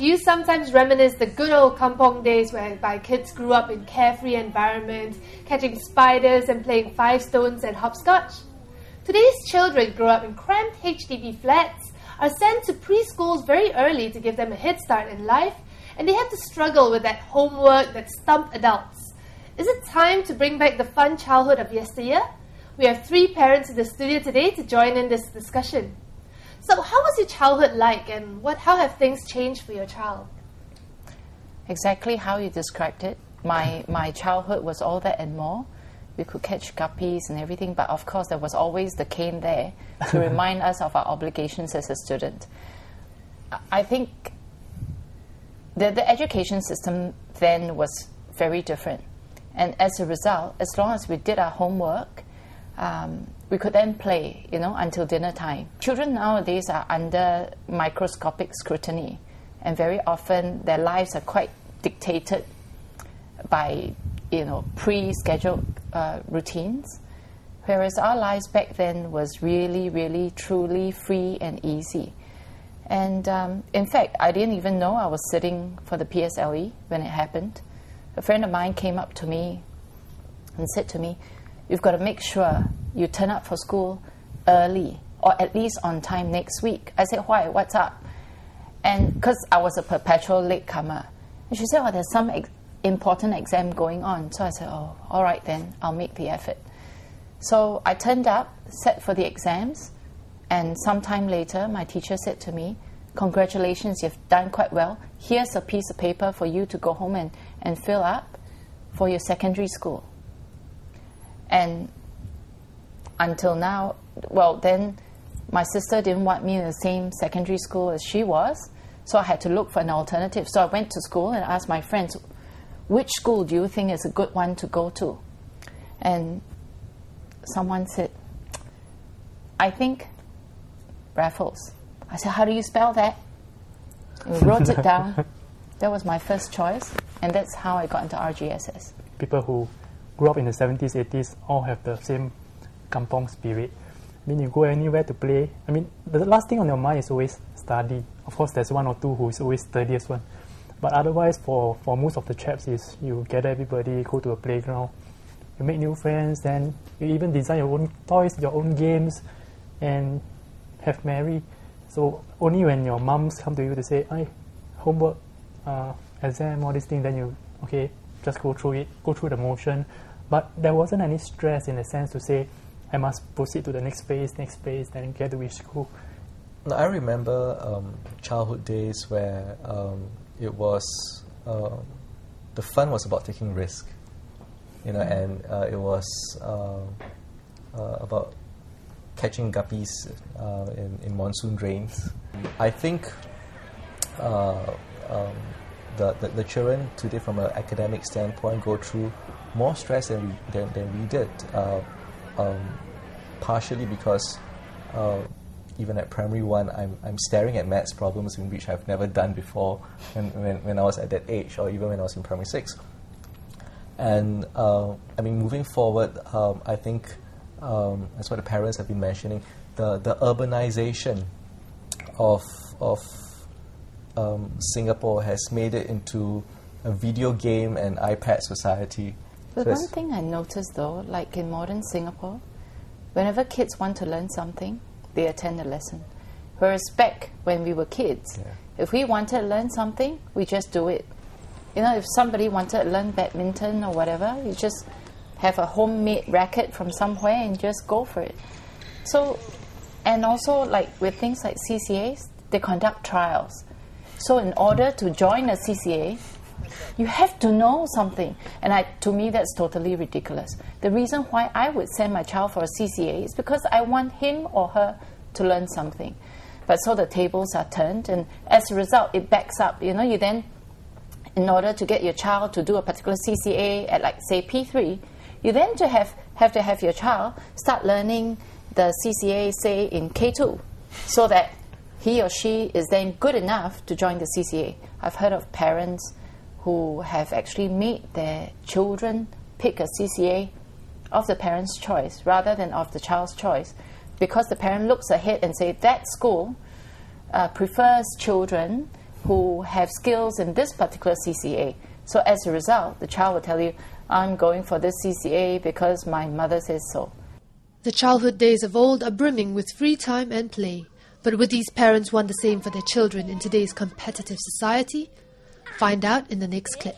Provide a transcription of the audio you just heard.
Do you sometimes reminisce the good old Kampung days whereby kids grew up in carefree environments, catching spiders and playing five stones and hopscotch? Today's children grow up in cramped HDB flats, are sent to preschools very early to give them a head start in life, and they have to struggle with that homework that stumped adults. Is it time to bring back the fun childhood of yesteryear? We have three parents in the studio today to join in this discussion. So how was your childhood like, and how have things changed for your child? Exactly how you described it. My childhood was all that and more. We could catch guppies and everything, but of course there was always the cane there to remind us of our obligations as a student. I think the education system then was very different. And as a result, as long as we did our homework, we could then play, until dinner time. Children nowadays are under microscopic scrutiny, and very often their lives are quite dictated by, pre-scheduled routines, whereas our lives back then was really, really, truly free and easy. And in fact, I didn't even know I was sitting for the PSLE when it happened. A friend of mine came up to me and said to me, "You've got to make sure you turn up for school early, or at least on time next week." I said, "Why? What's up?" And because I was a perpetual latecomer. And she said, "Oh, there's some important exam going on." So I said, "Oh, all right then, I'll make the effort." So I turned up, sat for the exams, and sometime later my teacher said to me, "Congratulations, you've done quite well. Here's a piece of paper for you to go home and fill up for your secondary school." And until now, then my sister didn't want me in the same secondary school as she was, so I had to look for an alternative. So I went to school and asked my friends, "Which school do you think is a good one to go to?" And someone said, "I think Raffles." I said, "How do you spell that?" And we wrote it down. That was my first choice, and that's how I got into RGSS. People who grew up in the 70s, 80s all have the same Kampung spirit. You go anywhere to play. The last thing on your mind is always study. Of course, there's one or two who is always studious one. But otherwise, for most of the chaps, is you gather everybody, go to a playground, you make new friends, then you even design your own toys, your own games, and have merry. So only when your mums come to you to say, "Hey, homework, exam, all these things," then you, okay, just go through it, go through the motion. But there wasn't any stress in a sense to say, I must proceed to the next phase, then get to which school. I remember childhood days where it was, the fun was about taking risk, and it was about catching guppies in monsoon rains. I think the children today, from an academic standpoint, go through more stress than we did. Partially because even at primary one, I'm staring at maths problems in which I've never done before when I was at that age, or even when I was in primary 6. And moving forward, I think that's what the parents have been mentioning. The urbanization of Singapore has made it into a video game and iPad society. But one thing I noticed though, like in modern Singapore, whenever kids want to learn something, they attend a lesson. Whereas back when we were kids, if we wanted to learn something, we just do it. If somebody wanted to learn badminton or whatever, you just have a homemade racket from somewhere and just go for it. So, and also like with things like CCAs, they conduct trials. So in order to join a CCA, you have to know something. And to me, that's totally ridiculous. The reason why I would send my child for a CCA is because I want him or her to learn something. But so the tables are turned, and as a result, it backs up. You then, in order to get your child to do a particular CCA at, like, say, P3, you then have to have your child start learning the CCA, say, in K2, so that he or she is then good enough to join the CCA. I've heard of parents who have actually made their children pick a CCA of the parent's choice rather than of the child's choice, because the parent looks ahead and say that school prefers children who have skills in this particular CCA. So as a result, the child will tell you, I'm going for this CCA because my mother says so. The childhood days of old are brimming with free time and play. But would these parents want the same for their children in today's competitive society? Find out in the next clip.